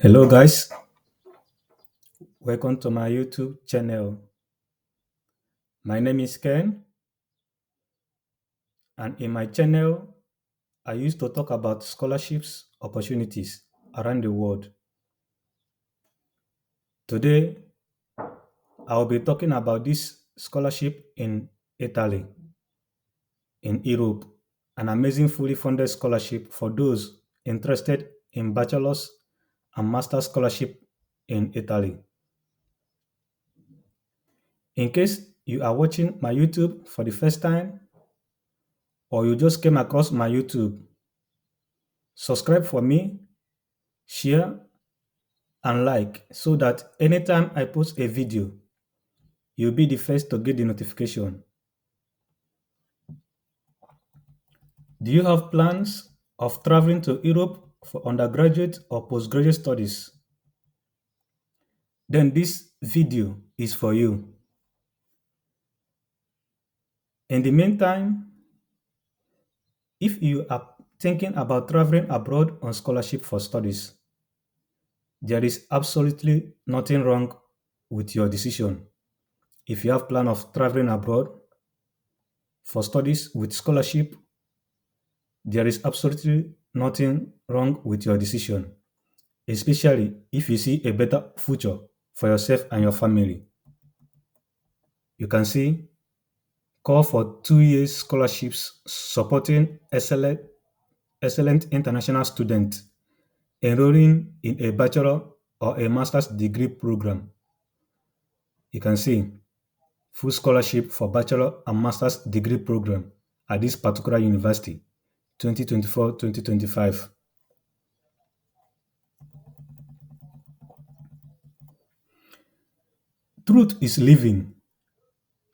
Hello guys, welcome to my YouTube channel. My name is Ken, and in my channel I used to talk about scholarships opportunities around the world. Today I will be talking about this scholarship in Italy, in Europe, an amazing fully funded scholarship for those interested in bachelor's and master's scholarship in Italy. In case you are watching my YouTube for the first time or you just came across my YouTube, subscribe for me, share, and like so that anytime I post a video, you'll be the first to get the notification. Do you have plans of traveling to Europe for undergraduate or postgraduate studies? Then this video is for you. In the meantime, if you are thinking about traveling abroad on scholarship for studies, there is absolutely nothing wrong with your decision. If you have plan of traveling abroad for studies with scholarship, there is absolutely nothing wrong with your decision, especially if you see a better future for yourself and your family. You can see call for 2 years scholarships supporting excellent international students enrolling in a bachelor or a master's degree program. You can see full scholarship for bachelor and master's degree program at this particular university, 2024-2025. Truth is living,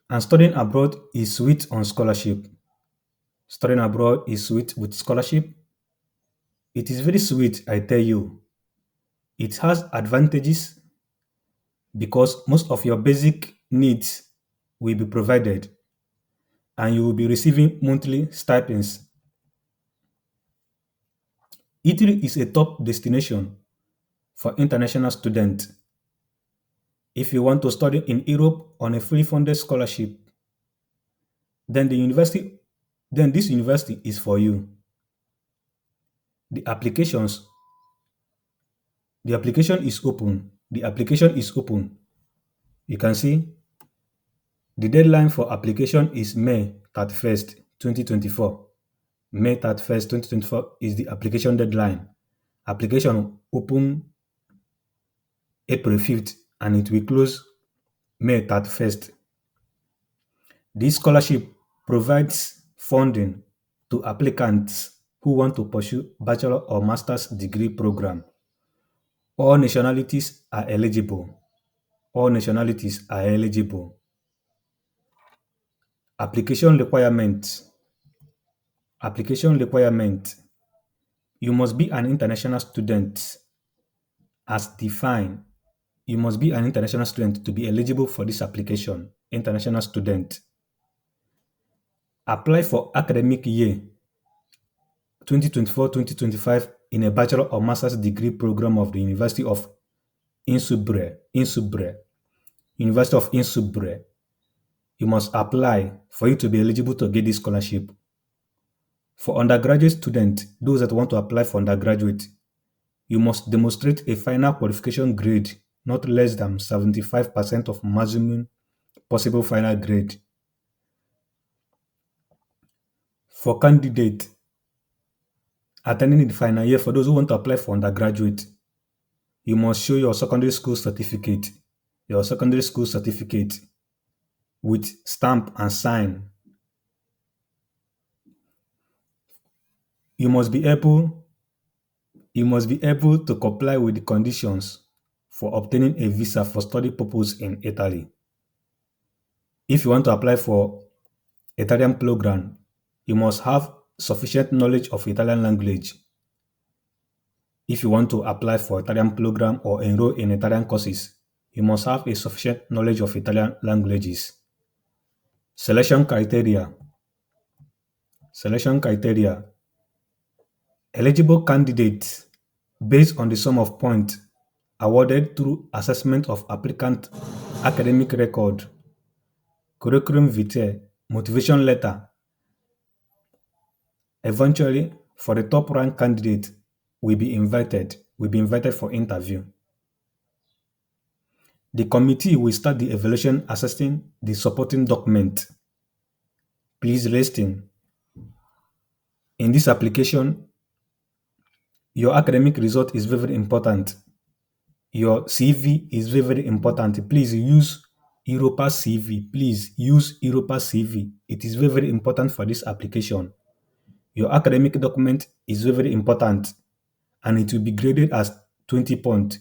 and studying abroad is sweet on scholarship. Studying abroad is sweet with scholarship. It is very sweet, I tell you. It has advantages because most of your basic needs will be provided and you will be receiving monthly stipends. Italy is a top destination for international students. If you want to study in Europe on a fully funded scholarship, then this university is for you. The applications, the application is open. The application is open. You can see the deadline for application is May 31st, 2024. May 31st, 2024 is the application deadline. Application open April 5th and it will close May 31st. This scholarship provides funding to applicants who want to pursue bachelor or master's degree program. All nationalities are eligible. All nationalities are eligible. Application requirements. Application requirement. You must be an international student as defined. You must be an international student to be eligible for this application. International student. Apply for academic year 2024-2025 in a bachelor or master's degree program of the University of Insubre. University of Insubre. You must apply for you to be eligible to get this scholarship. For undergraduate students, those that want to apply for undergraduate, you must demonstrate a final qualification grade not less than 75% of maximum possible final grade. For candidate attending the final year, for those who want to apply for undergraduate, you must show your secondary school certificate, with stamp and sign. You must be able to comply with the conditions for obtaining a visa for study purpose in Italy. If you want to apply for Italian program, you must have sufficient knowledge of Italian language. If you want to apply for Italian program or enroll in Italian courses, you must have a sufficient knowledge of Italian languages. Selection criteria. Selection criteria. Eligible candidates based on the sum of points awarded through assessment of applicant academic record, curriculum vitae, motivation letter. Eventually, for the top ranked candidate, will be invited for interview. The committee will start the evaluation assessing the supporting document. Please listen. In this application, your academic result is very, very important. Your CV is very, very important. Please use Europa CV. Please use Europa CV. It is very, very important for this application. Your academic document is very, very important and it will be graded as 20 points.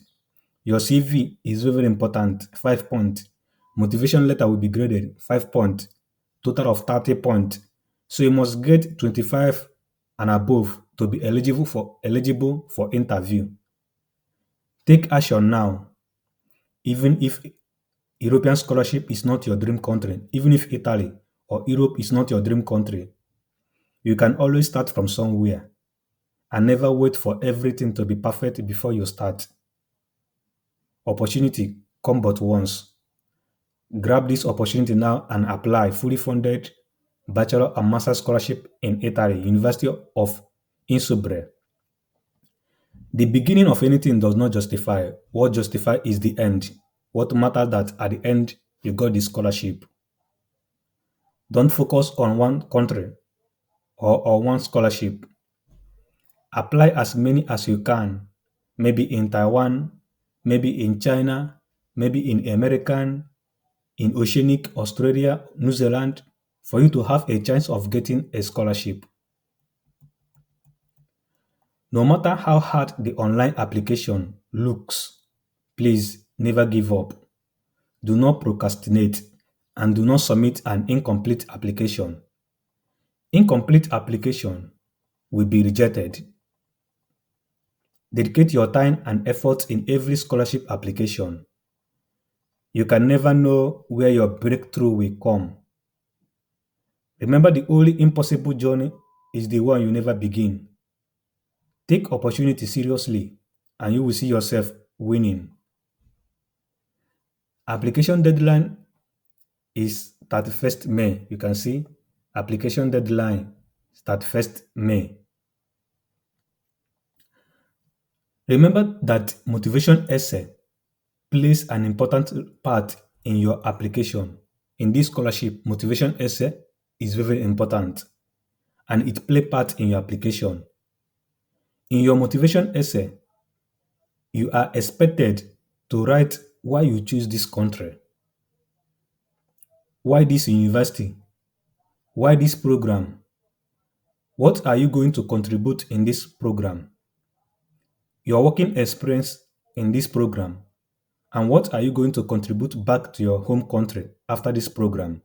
Your CV is very, very important, 5 points. Motivation letter will be graded 5 points, total of 30 points. So you must get 25 and above to be eligible for interview. Take action now. Even if European scholarship is not your dream country, even if Italy or Europe is not your dream country, you can always start from somewhere and never wait for everything to be perfect before you start. Opportunity come but once. Grab this opportunity now and apply fully funded bachelor and master scholarship in Italy, University of Insubre. The beginning of anything does not justify. What justifies is the end. What matters that at the end you got the scholarship. Don't focus on one country or one scholarship. Apply as many as you can. Maybe in Taiwan, maybe in China, maybe in American, in Oceanic, Australia, New Zealand, for you to have a chance of getting a scholarship. No matter how hard the online application looks, please never give up. Do not procrastinate and do not submit an incomplete application. Incomplete application will be rejected. Dedicate your time and effort in every scholarship application. You can never know where your breakthrough will come. Remember, the only impossible journey is the one you never begin. Take opportunity seriously and you will see yourself winning. Application deadline is 31st May. You can see application deadline is 31st May. Remember that motivation essay plays an important part in your application. In this scholarship, motivation essay is very important and it play part in your application. In your motivation essay, you are expected to write why you choose this country, why this university, why this program, what are you going to contribute in this program, your working experience in this program, and what are you going to contribute back to your home country after this program.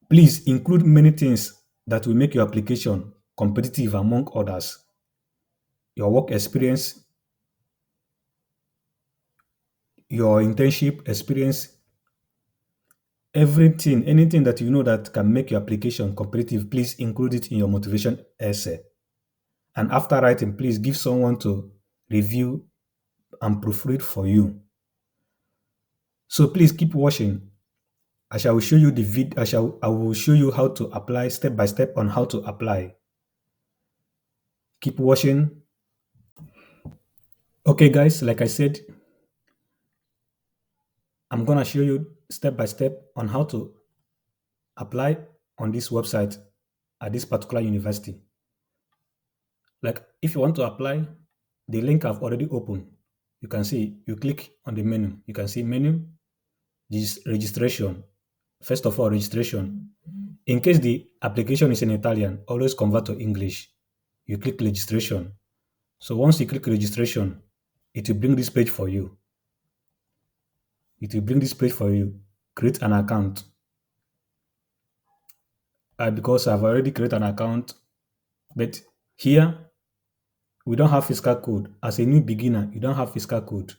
Please include many things that will make your application competitive among others. Your work experience, your internship experience, everything, anything that you know that can make your application competitive, please include it in your motivation essay. And after writing, please give someone to review and proofread for you. So please keep watching. I will show you how to apply step by step on how to apply. Keep watching. Okay, guys, like I said, I'm gonna show you step by step on how to apply on this website at this particular university. Like if you want to apply, the link I've already opened. You can see, you click on the menu. You can see menu, this registration. First of all, registration. In case the application is in Italian, always convert to English. You click registration. So once you click registration, it will bring this page for you. Create an account. Because I've already created an account, but here we don't have fiscal code. As a new beginner, you don't have fiscal code.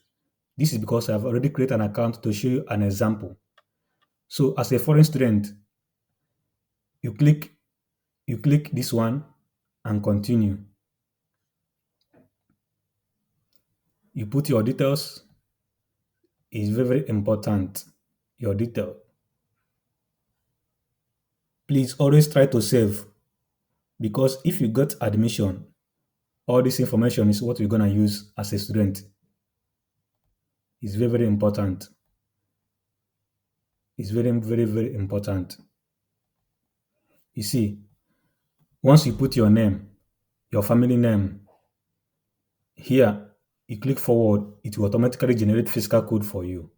This is because I've already created an account to show you an example. So as a foreign student, you click this one and continue. You put your details. It's very, very important. Your detail. Please always try to save because if you got admission, all this information is what you're gonna use as a student. It's very, very important. It's very, very, very important. You see, once you put your name, your family name here, you click forward, it will automatically generate fiscal code for you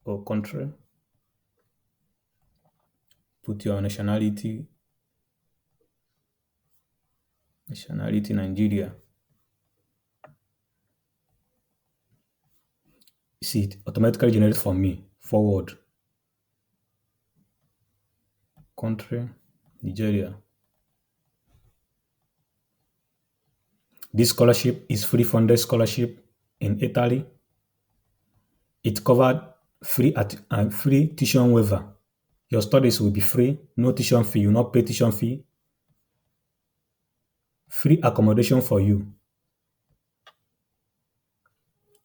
or country. Put your nationality Nigeria. You see, it automatically generates for me forward country Nigeria. This scholarship is free funded scholarship in Italy. It covered free tuition waiver. Your studies will be free, no tuition fee. You will not pay tuition fee. Free accommodation for you.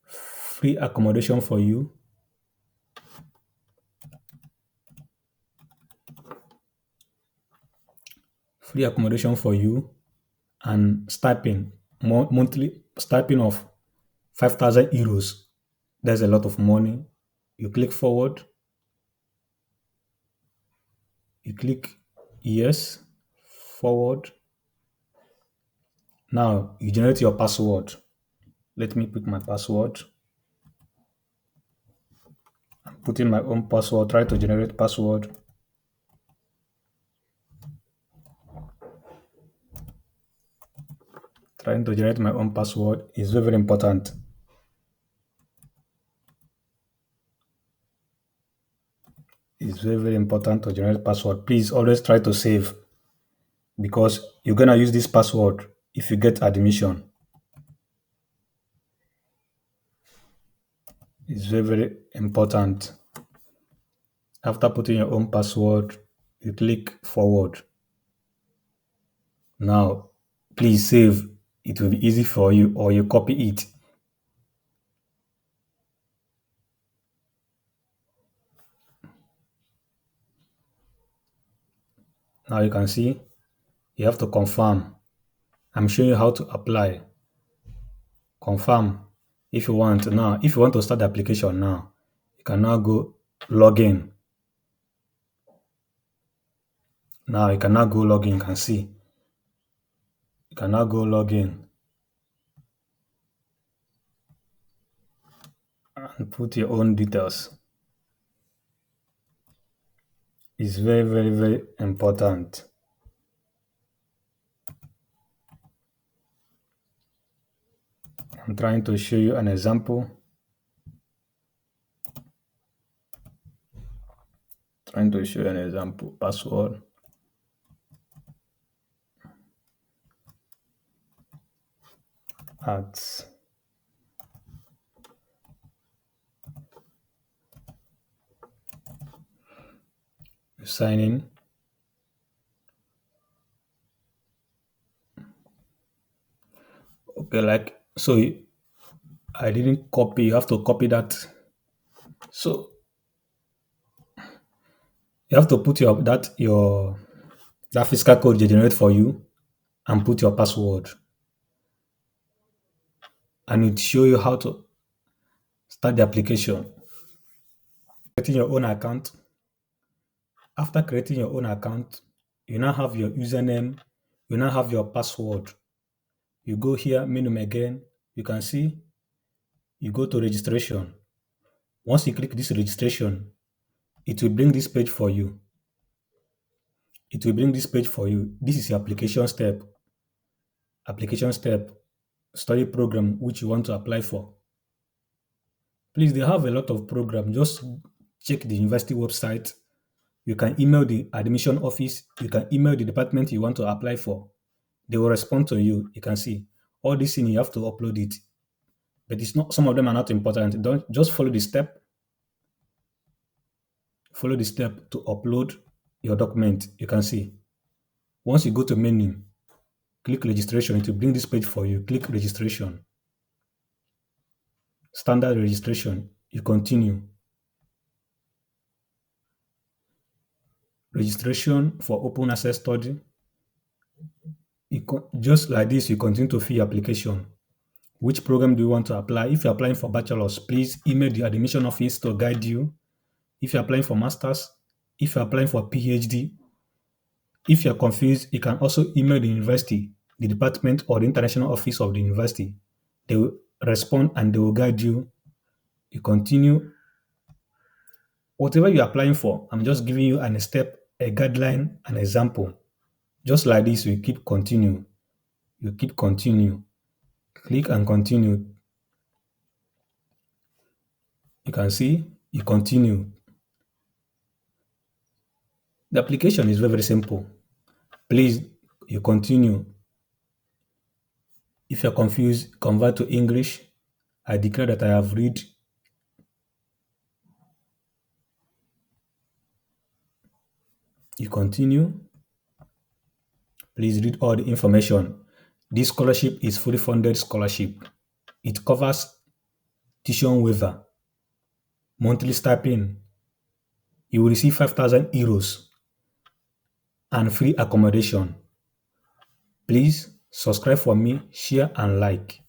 Free accommodation for you. Free accommodation for you and stipend, monthly stipend of 5,000 euros. That's a lot of money. You click forward. You click yes, forward. Now you generate your password. Let me put my password. I'm putting my own password. Try to generate password. Trying to generate my own password is very, very important. It's very, very important to generate password. Please always try to save because you're gonna use this password if you get admission. It's very, very important. After putting your own password, you click forward. Now, please save. It will be easy for you or you copy it. Now you can see you have to confirm. I'm showing you how to apply. Confirm if you want now. If you want to start the application now, you can now go log in. Now you can now go log in. You can see. You can now go log in and put your own details. It's very, very, very important. I'm trying to show you an example. Trying to show you an example. Password. Ads. Sign in. Okay, like so I didn't copy. You have to copy that. So you have to put your that physical code they generate for you and put your password. And it show you how to start the application. Creating your own account. After creating your own account, you now have your username, you now have your password. You go here, menu again, you can see you go to registration. Once you click this registration, it will bring this page for you. It will bring this page for you. This is your application step. Application step, study program which you want to apply for. Please, they have a lot of programs. Just check the university website. You can email the admission office. You can email the department you want to apply for. They will respond to you. You can see all this thing you have to upload it. But it's not some of them are not important. Don't just follow the step. Follow the step to upload your document. You can see. Once you go to menu, Click registration. It will bring this page for you. Click registration. Standard registration. You continue. Registration for open access study. Just like this, you continue to fill your application. Which program do you want to apply? If you're applying for bachelor's, please email the admission office to guide you. If you're applying for master's, if you're applying for PhD, if you're confused, you can also email the university, the department, or the international office of the university. They will respond and they will guide you. You continue. Whatever you're applying for, I'm just giving you an step, a guideline, an example. Just like this, you keep continue. You keep continue. Click and continue. You can see you continue. The application is very, very simple. Please, you continue. If you're confused, convert to English. I declare that I have read. You continue. Please read all the information. This scholarship is fully funded scholarship. It covers tuition waiver, monthly stipend. You will receive 5,000 euros and free accommodation. Please subscribe for me, share and like.